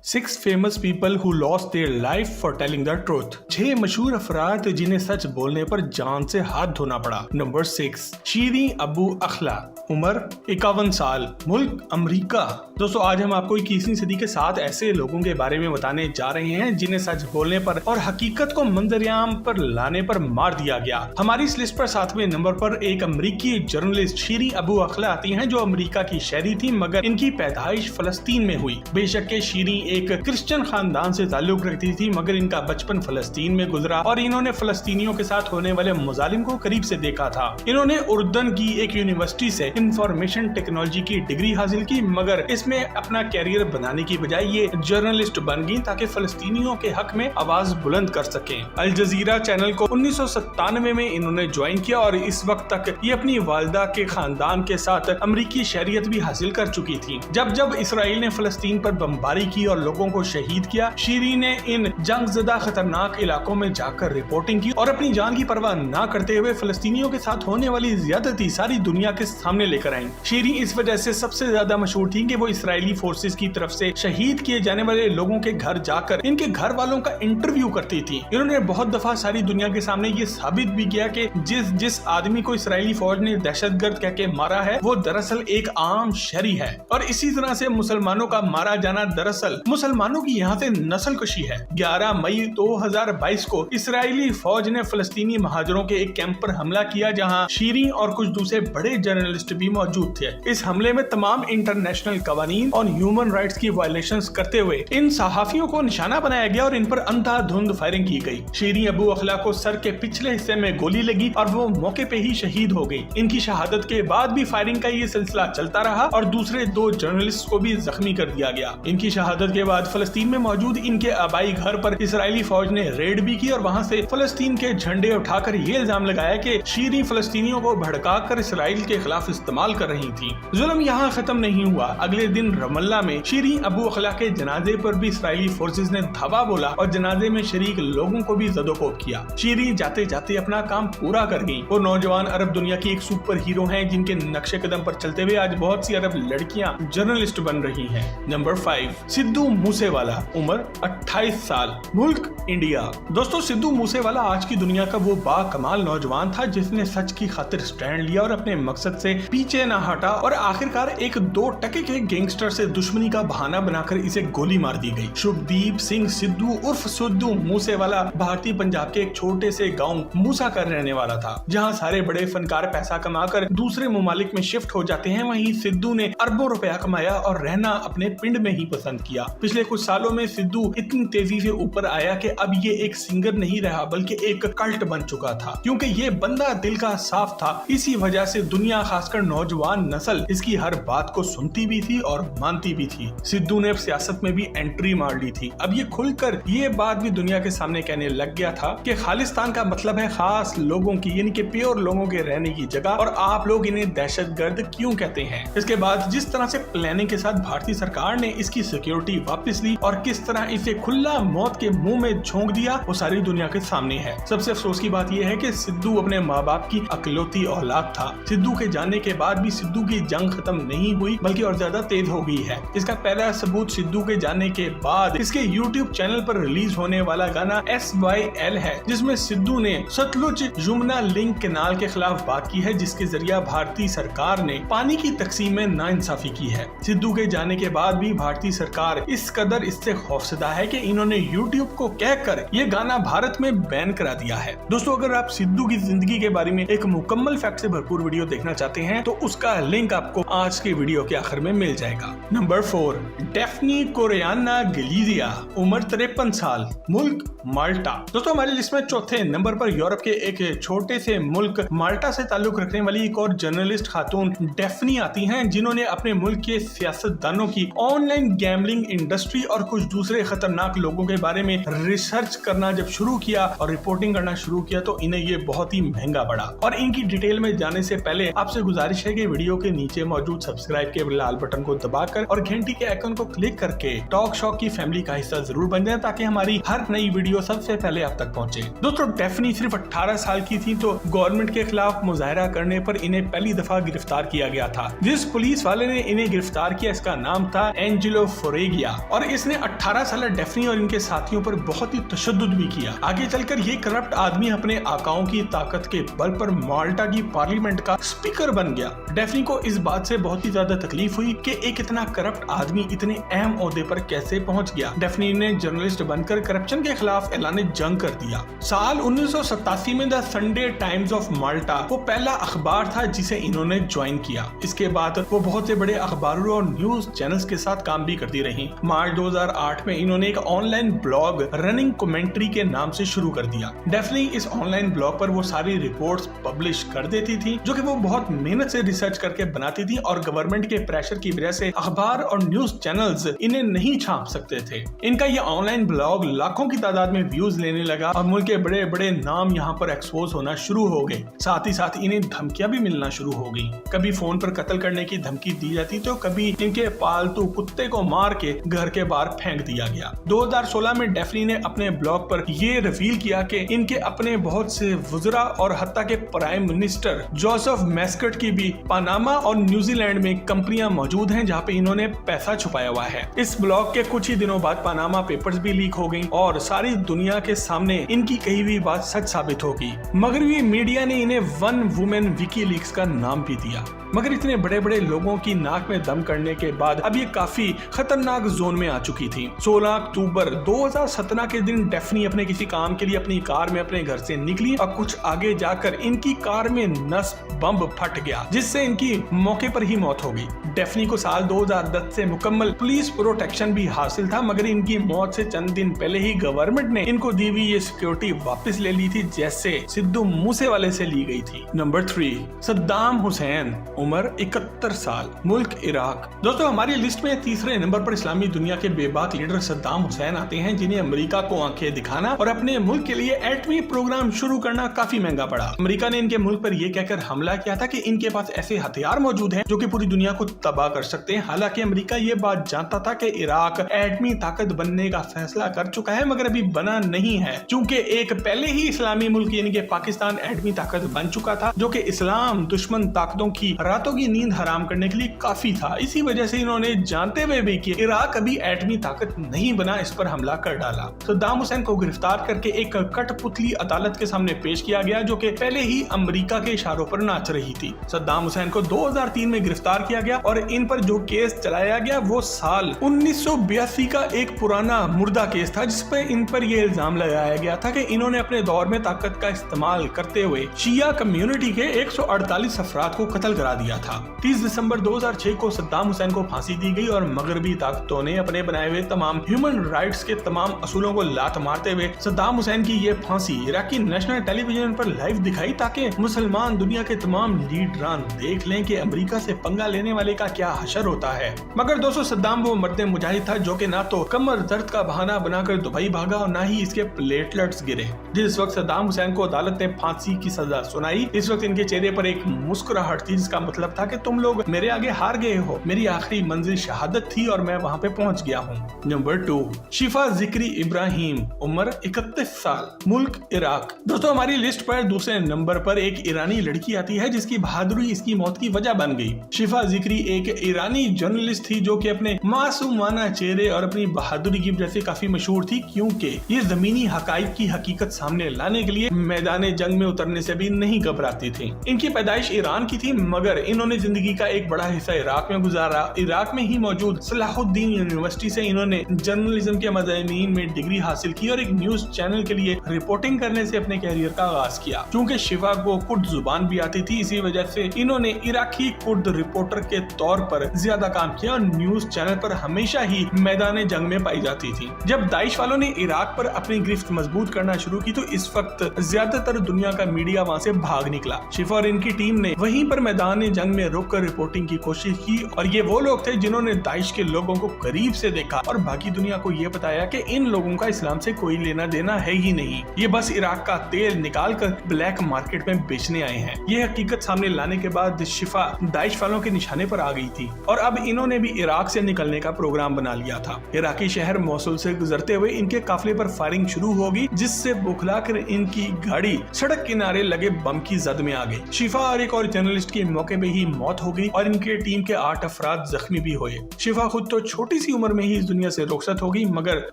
6 famous people who lost their life for telling the truth। 6 मशहूर अफराद जिन्हें सच बोलने पर जान से हाथ धोना पड़ा। नंबर 6, शीरीन अबू अखला, उम्र 51 साल, मुल्क अमेरिका। दोस्तों आज हम आपको 21वीं सदी के 7 ऐसे लोगों के बारे में बताने जा रहे हैं जिन्हें सच बोलने पर और हकीकत को मंजरियाम पर लाने पर मार दिया गया। हमारी इस लिस्ट पर 7वें नंबर पर एक अमेरिकी जर्नलिस्ट शीरीन अबू अखला आती हैं, जो अमेरिका की शहरी थी मगर इनकी पैदाइश फलस्तीन में हुई। बेशक के शीरीन एक क्रिश्चियन खानदान से ताल्लुक रखती थी मगर इनका बचपन फलस्तीन में गुजरा और इन्होंने फलस्तीनियों के साथ होने वाले मुजालिम को करीब से देखा था। इन्होंने उर्दन की एक यूनिवर्सिटी से इंफॉर्मेशन टेक्नोलॉजी की डिग्री हासिल की मगर इसमें अपना कैरियर बनाने की बजाय ये जर्नलिस्ट बन गई ताकि फलस्तीनियों के हक में आवाज बुलंद कर सकें। अल जजीरा चैनल को 1997 में इन्होंने ज्वाइन किया और इस वक्त तक ये अपनी वालिदा के खानदान के साथ अमेरिकी शहरियत भी हासिल कर चुकी थी। जब जब इसराइल ने फलस्तीन पर बमबारी की और लोगों को शहीद किया, शीरीन ने इन जंगज़दा खतरनाक इलाकों में जाकर रिपोर्टिंग की और अपनी जान की परवाह न करते हुए फलस्तीनियों के साथ होने वाली ज्यादती सारी दुनिया के सामने लेकर आई। शीरीन इस वजह से सबसे ज्यादा मशहूर थी कि वो इसराइली फोर्सेस की तरफ से शहीद किए जाने वाले लोगों के घर जाकर इनके घर वालों का इंटरव्यू करती थी। इन्होंने बहुत दफा सारी दुनिया के सामने ये साबित भी किया कि जिस आदमी को इसराइली फौज ने दहशतगर्द कह के मारा है वो दरअसल एक आम शहरी है। और इसी तरह से मुसलमानों का मारा जाना दरअसल मुसलमानों की यहाँ से नस्ल कशी है। 11 मई 2022 को इसराइली फौज ने फलस्तीनी महाजरों के एक कैंप पर हमला किया जहाँ शीरीन और कुछ दूसरे बड़े जर्नलिस्ट भी मौजूद थे। इस हमले में तमाम इंटरनेशनल कवानीन और ह्यूमन राइट्स की वायलेशंस करते हुए इन सहाफियों को निशाना बनाया गया और इन पर अंधाधुंध फायरिंग की गई। शीरीन अबू अखला को सर के पिछले हिस्से में गोली लगी और वो मौके पे ही शहीद हो गई। इनकी शहादत के बाद भी फायरिंग का ये सिलसिला चलता रहा और दूसरे 2 जर्नलिस्ट को भी जख्मी कर दिया गया। इनकी शहादत के बाद फलस्तीन में मौजूद इनके आबाई घर पर इसराइली फौज ने रेड भी की और वहां से फलस्तीन के झंडे उठाकर ये इल्जाम लगाया कि शीरीन फलस्तीनियों को भड़काकर इसराइल के खिलाफ इस्तेमाल कर रही थी। जुल्म यहाँ खत्म नहीं हुआ। अगले दिन रमल्ला में शीरीन अबू अखला के जनाजे पर भी इसराइली फोर्सेस ने धावा बोला और जनाजे में शरीक लोगों को भी जदोकोब किया। शीरीन जाते जाते अपना काम पूरा कर गई। वो नौजवान अरब दुनिया की एक सुपर हीरो हैं जिनके नक्शे कदम पर चलते हुए आज बहुत सी अरब लड़कियां जर्नलिस्ट बन रही हैं। नंबर 5, सिद्धू मूसेवाला, उम्र 28 साल, मुल्क इंडिया। दोस्तों सिद्धू मूसेवाला आज की दुनिया का वो बाकमाल नौजवान था जिसने सच की खातिर स्टैंड लिया और अपने मकसद से पीछे न हटा और आखिरकार एक 2 टके के गैंगस्टर से दुश्मनी का बहाना बनाकर इसे गोली मार दी गई। शुभदीप सिंह सिद्धू उर्फ सिद्धू मूसेवाला भारतीय पंजाब के एक छोटे से गांव मूसा का रहने वाला था। जहां सारे बड़े फनकार पैसा कमाकर दूसरे ममालिक में शिफ्ट हो जाते हैं, वहीं सिद्धू ने अरबों रुपया कमाया और रहना अपने पिंड में ही पसंद किया। पिछले कुछ सालों में सिद्धू इतनी तेजी से ऊपर आया कि अब ये एक सिंगर नहीं रहा बल्कि एक कल्ट बन चुका था। क्योंकि ये बंदा दिल का साफ था, इसी वजह से दुनिया खासकर नौजवान नस्ल इसकी हर बात को सुनती भी थी और मानती भी थी। सिद्धू ने सियासत में भी एंट्री मार ली थी। अब ये खुलकर ये बात भी दुनिया के सामने कहने लग गया था कि खालिस्तान का मतलब है खास लोगों की यानी कि प्योर लोगों के रहने की जगह और आप लोग इन्हें दहशतगर्द क्यों कहते हैं। इसके बाद जिस तरह से प्लानिंग के साथ भारतीय सरकार ने इसकी सिक्योरिटी वापस ली और किस तरह इसे खुला मौत के मुंह में झोंक दिया वो सारी दुनिया के सामने है। सबसे अफसोस की बात यह है कि सिद्धू अपने माँ बाप की अकलौती औलाद था। सिद्धू के जाने के बाद भी सिद्धू की जंग खत्म नहीं हुई बल्कि और ज्यादा तेज हो गई है। इसका पहला सबूत सिद्धू के जाने के बाद इसके YouTube चैनल पर रिलीज होने वाला गाना SYL है, जिसमें सिद्धू ने सतलुज यमुना लिंक कैनाल के खिलाफ बात की है जिसके जरिए भारतीय सरकार ने पानी की तकसीम में नाइंसाफी की है। सिद्धू के जाने के बाद भी भारतीय सरकार इस कदर इससे खौफजदा है कि इन्होंने YouTube को कहकर ये गाना भारत में बैन करा दिया है। दोस्तों अगर आप सिद्धू की जिंदगी के बारे में एक मुकम्मल फैक्ट से भरपूर वीडियो देखना चाहते हैं तो उसका लिंक आपको आज के वीडियो के आखिर में मिल जाएगा। नंबर 4, डेफनी कोरियाना गलीजिया, उम्र 53 साल, मुल्क माल्टा। दोस्तों हमारी लिस्ट में चौथे नंबर पर यूरोप के एक छोटे से मुल्क माल्टा से ताल्लुक रखने वाली एक और जर्नलिस्ट खातून डेफनी आती हैं, जिन्होंने अपने मुल्क के सियासतदानों की ऑनलाइन गैम्बलिंग इंडस्ट्री और कुछ दूसरे खतरनाक लोगों के बारे में रिसर्च करना जब शुरू किया और रिपोर्टिंग करना शुरू किया तो इन्हें ये बहुत ही महंगा पड़ा। और इनकी डिटेल में जाने से पहले आपसे गुजारिश है कि वीडियो के नीचे मौजूद सब्सक्राइब के लाल बटन को दबाकर और घंटी के आइकन को क्लिक करके टॉक शॉक की फैमिली का हिस्सा जरूर बन जाए ताकि हमारी हर नई वीडियो सबसे पहले आप तक पहुंचे। दोस्तों डेफनी सिर्फ 18 साल की थी तो गवर्नमेंट के खिलाफ मुजाहरा करने पर इन्हें पहली दफा गिरफ्तार किया गया था। जिस पुलिस वाले ने इन्हें गिरफ्तार किया इसका नाम था एंजेलो फोरेगिया। किया और इसने 18 साल डेफनी और इनके साथियों पर बहुत ही तशद्दुद भी किया। आगे चलकर ये करप्ट आदमी अपने आकाओं की ताकत के बल पर माल्टा की पार्लियामेंट का स्पीकर बन गया। डेफनी को इस बात से बहुत ही ज्यादा तकलीफ हुई कि एक इतना करप्ट आदमी इतने अहम ओहदे पर कैसे पहुंच गया। डेफनी ने जर्नलिस्ट बनकर करप्शन के खिलाफ ऐलान जंग कर दिया। साल 1987 में द संडे टाइम्स ऑफ माल्टा वो पहला अखबार था जिसे इन्होंने ज्वाइन किया। इसके बाद वो बहुत से बड़े अखबारों और न्यूज चैनल्स के साथ काम भी करती रही। मार्च 2008 में इन्होंने एक ऑनलाइन ब्लॉग रनिंग कमेंट्री के नाम से शुरू कर दिया। डेफनी इस ऑनलाइन ब्लॉग पर वो सारी रिपोर्ट्स पब्लिश कर देती थी जो कि वो बहुत मेहनत से रिसर्च करके बनाती थी और गवर्नमेंट के प्रेशर की वजह से अखबार और न्यूज चैनल्स इन्हें नहीं छाप सकते थे। इनका ये ऑनलाइन ब्लॉग लाखों की तादाद में व्यूज लेने लगा और मुल्क के बड़े बड़े नाम यहाँ पर एक्सपोज होना शुरू हो गए। साथ ही साथ इन्हें धमकियां भी मिलना शुरू हो गई। कभी फोन पर कत्ल करने की धमकी दी जाती तो कभी इनके पालतू कुत्ते को मार के घर के बाहर फेंक दिया गया। 2016 में डेफनी ने अपने ब्लॉग पर ये रिवील किया कि इनके अपने बहुत से वुज़रा और हत्ता के प्राइम मिनिस्टर जोसेफ मैस्कट की भी पनामा और न्यूजीलैंड में कंपनियां मौजूद हैं जहां पे इन्होंने पैसा छुपाया हुआ है। इस ब्लॉग के कुछ ही दिनों बाद पनामा पेपर्स भी लीक हो गई और सारी दुनिया के सामने इनकी कही हुई बात सच साबित होगी। मगरबी मीडिया ने इन्हें वन वुमेन विकीलीक्स का नाम भी दिया। मगर इतने बड़े बड़े लोगों की नाक में दम करने के बाद अब ये काफी खतरनाक जोन में आ चुकी थी। 16 अक्टूबर 2017 के दिन डेफनी अपने किसी काम के लिए अपनी कार में अपने घर से निकली और कुछ आगे जाकर इनकी कार में नस बम फट गया जिससे इनकी मौके पर ही मौत हो गई। डेफनी को साल 2010 से मुकम्मल पुलिस प्रोटेक्शन भी हासिल था मगर इनकी मौत से चंद दिन पहले ही गवर्नमेंट ने इनको दी हुई ये सिक्योरिटी वापस ले ली थी जैसे सिद्धू मूसेवाले से ली गई थी। नंबर 3, सद्दाम हुसैन, उम्र 71 साल, मुल्क इराक। दोस्तों हमारी लिस्ट में तीसरे नंबर पर इस्लामी दुनिया के बेबाक लीडर सद्दाम हुसैन आते हैं जिन्हें अमेरिका को आंखें दिखाना और अपने मुल्क के लिए एटमी प्रोग्राम शुरू करना काफी महंगा पड़ा। अमेरिका ने इनके मुल्क पर यह कहकर हमला किया था कि इनके पास ऐसे हथियार मौजूद हैं जो कि पूरी दुनिया को तबाह कर सकते हैं। हालांकि अमेरिका ये बात जानता था कि इराक एटमी ताकत बनने का फैसला कर चुका है मगर अभी बना नहीं है क्योंकि एक पहले ही इस्लामी मुल्क यानी कि पाकिस्तान एटमी ताकत बन चुका था जो कि इस्लाम दुश्मन ताकतों की रातों की नींद हराम करने के लिए काफी था। इसी वजह से इन्होंने जानते हुए भी कि इराक अभी एटमी ताकत नहीं बना इस पर हमला कर डाला। सद्दाम हुसैन को गिरफ्तार करके एक कठपुतली अदालत के सामने पेश किया गया जो कि पहले ही अमेरिका के इशारों पर नाच रही थी। सद्दाम हुसैन को 2003 में गिरफ्तार किया गया और इन पर जो केस चलाया गया वो साल 1982 का एक पुराना मुर्दा केस था जिस पे इन पर यह इल्जाम लगाया गया था कि इन्होंने अपने दौर में ताकत का इस्तेमाल करते हुए शिया कम्युनिटी के 148 अफराद को कत्ल करा दिया था। 30 दिसंबर 2006 को सद्दाम हुसैन को फांसी दी गई और मगरबी ताकतों ने अपने बनाए हुए तमाम ह्यूमन राइट्स के तमाम असूलों को लात मारते हुए सद्दाम हुसैन की ये फांसी इराकी नेशनल टेलीविजन पर लाइव दिखाई ताकि मुसलमान दुनिया के तमाम लीडरान देख लें कि अमेरिका से पंगा लेने वाले का क्या हशर होता है। मगर दोस्तों सद्दाम वो मर्द मुजाहिद था जो कि ना तो कमर दर्द का बहाना बनाकर दुबई भागा और ना ही इसके प्लेटलेट्स गिरे। जिस वक्त सद्दाम हुसैन को अदालत ने फांसी की सजा सुनाई इस वक्त इनके चेहरे पर एक मुस्कुराहट थी जिसका मतलब था कि तुम लोग मेरे आगे हार गए हो, मेरी आखिरी मंजिल शहादत थी और मैं वहां पे पहुंच गया हूं। नंबर 2, शिफा जिक्री इब्राहिम, उम्र 31 साल, मुल्क इराक। दोस्तों हमारी लिस्ट पर दूसरे नंबर पर एक ईरानी लड़की आती है जिसकी बहादुरी इसकी मौत की वजह बन गई। शिफा जिक्री एक ईरानी जर्नलिस्ट थी जो कि अपने मासूमाना चेहरे और अपनी बहादुरी की वजह से काफी मशहूर थी क्योंकि ये जमीनी हकाइक की हकीकत सामने लाने के लिए मैदान जंग में उतरने से भी नहीं घबराती थी। इनकी पैदाइश ईरान की थी मगर इन्होंने जिंदगी का एक बड़ा हिस्सा इराक में गुजारा। इराक में ही मौजूद सलाहुद्दीन यूनिवर्सिटी से इन्होंने जर्नलिज्म के मज़ामीन में डिग्री हासिल की और एक न्यूज चैनल के लिए रिपोर्टिंग करने से अपने कैरियर का आगाज किया। क्योंकि शिफा को कुर्द जुबान भी आती थी इसी वजह से इन्होंने इराकी कुर्द रिपोर्टर के तौर पर ज्यादा काम किया और न्यूज चैनल पर हमेशा ही मैदान जंग में पाई जाती थी। जब दाइश वालों ने इराक पर अपनी गिरफ्त मजबूत करना शुरू की तो इस वक्त ज्यादातर दुनिया का मीडिया वहाँ से भाग निकला। शिफा और इनकी टीम ने वहीं पर मैदान जंग में रुककर रिपोर्टिंग की कोशिश की और ये वो लोग थे जिन्होंने दाइश के लोगों को करीब से देखा और बाकी दुनिया को ये बताया कि इन लोगों का इस्लाम से कोई लेना देना है ही नहीं, ये बस इराक का तेल निकाल कर ब्लैक मार्केट में बेचने आए हैं। ये हकीकत सामने लाने के बाद शिफा दाइश वालों के निशाने पर आ गई थी और अब इन्होंने भी इराक से निकलने का प्रोग्राम बना लिया था। इराकी शहर मोसुल से गुजरते हुए इनके काफिले पर फायरिंग शुरू होगी जिससे बुखलाकर इनकी गाड़ी सड़क किनारे लगे बम की जद में आ गई। शिफा और एक और जर्नलिस्ट की मौके पे ही मौत हो गई और इनके टीम के 8 अफराद जख्मी भी हुए। शिफा खुद तो छोटी सी उम्र में ही इस दुनिया से रुखसत हो गई, मगर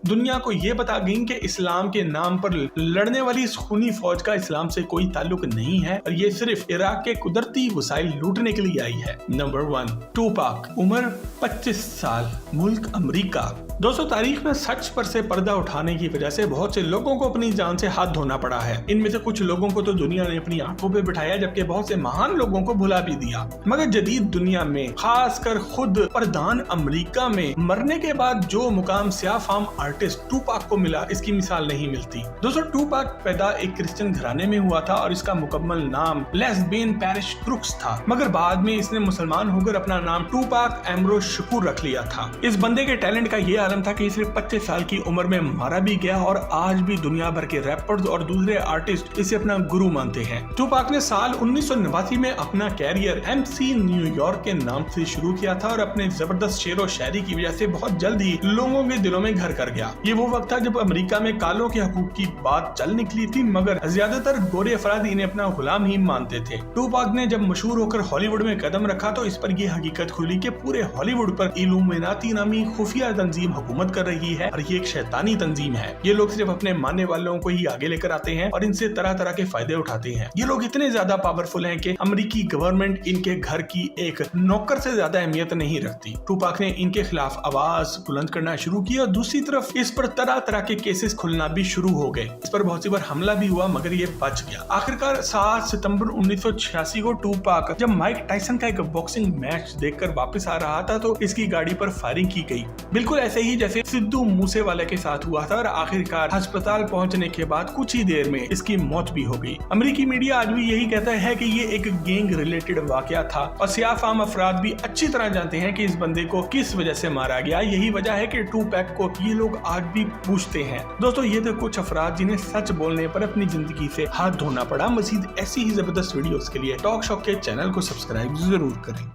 दुनिया को ये बता गई कि इस्लाम के नाम पर लड़ने वाली इस खूनी फौज का इस्लाम से कोई ताल्लुक नहीं है और ये सिर्फ इराक के कुदरती वसाइल लूटने के लिए आई है। नंबर 1, टूपाक, उम्र 25 साल, मुल्क अमेरिका। दोस्तों, तारीख में सच पर से पर्दा उठाने की वजह से बहुत से लोगों को अपनी जान से हाथ धोना पड़ा है। इनमें से कुछ लोगों को तो दुनिया ने अपनी आंखों पे बिठाया, जबकि बहुत से महान लोगों को भुला भी दिया। मगर जदीद दुनिया में, खासकर खुद प्रधान अमेरिका में, मरने के बाद जो मुकाम स्याह फाम आर्टिस्ट टूपाक को मिला, इसकी मिसाल नहीं मिलती। दोस्तों, टूपाक पैदा एक क्रिश्चियन घराने में हुआ था और इसका मुकम्मल नाम लेस्बियन पैरिश क्रुक्स था, मगर बाद में इसने मुसलमान होकर अपना नाम टूपाक एमरो शकूर रख लिया था। इस बंदे के टैलेंट का ये आलम था कि सिर्फ 25 साल की उम्र में मारा भी गया और आज भी दुनिया भर के रैपर्स और दूसरे आर्टिस्ट इसे अपना गुरु मानते हैं। टूपाक ने साल 1989 में अपना कैरियर MC न्यूयॉर्क के नाम से शुरू किया था और अपने जबरदस्त शेर और शायरी की वजह से बहुत जल्द ही लोगों के दिलों में घर कर गया। ये वो वक्त था जब अमेरिका में कालों के हकूक की बात चल निकली थी, मगर ज्यादातर गोरे अफराद इन्हें अपना गुलाम ही मानते थे। टूपाक ने जब मशहूर होकर हॉलीवुड में कदम रखा तो इस पर यह हकीकत खुली कि पूरे हॉलीवुड पर इल्यूमिनाती नामी खुफिया तंजीम हुकूमत कर रही है और ये एक शैतानी तंजीम है। ये लोग सिर्फ अपने मानने वालों को ही आगे लेकर आते हैं और इनसे तरह तरह के फायदे उठाते हैं। ये लोग इतने ज्यादा पावरफुल हैं कि अमेरिकी गवर्नमेंट इनके घर की एक नौकर से ज्यादा अहमियत नहीं रखती। टूपाक ने इनके खिलाफ आवाज बुलंद करना शुरू की और दूसरी तरफ इस पर तरह तरह के केसेस खुलना भी शुरू हो गए। इस पर बहुत सी बार हमला भी हुआ, मगर ये बच गया। आखिरकार 7 सितंबर 1986 को टूपाक जब माइक टायसन का एक बॉक्सिंग मैच देखकर वापस आ रहा था तो इसकी गाड़ी पर फायरिंग की गई, बिल्कुल ऐसे ही जैसे सिद्धू मूसेवाले के साथ हुआ था। और आखिरकार अस्पताल पहुंचने के बाद कुछ ही देर में इसकी मौत भी हो गई। अमेरिकी मीडिया आज भी यही कहता है कि ये एक गैंग रिलेटेड वाकया था और स्याह फाम अफराद भी अच्छी तरह जानते हैं कि इस बंदे को किस वजह से मारा गया। यही वजह है कि टूपैक को ये लोग आज भी पूछते हैं। दोस्तों, ये थे कुछ अफराद जिन्हें सच बोलने पर अपनी जिंदगी से हाथ धोना पड़ा। मजीद ऐसी ही जबरदस्त वीडियोस के लिए टॉक शॉक के चैनल को सब्सक्राइब जरूर करें।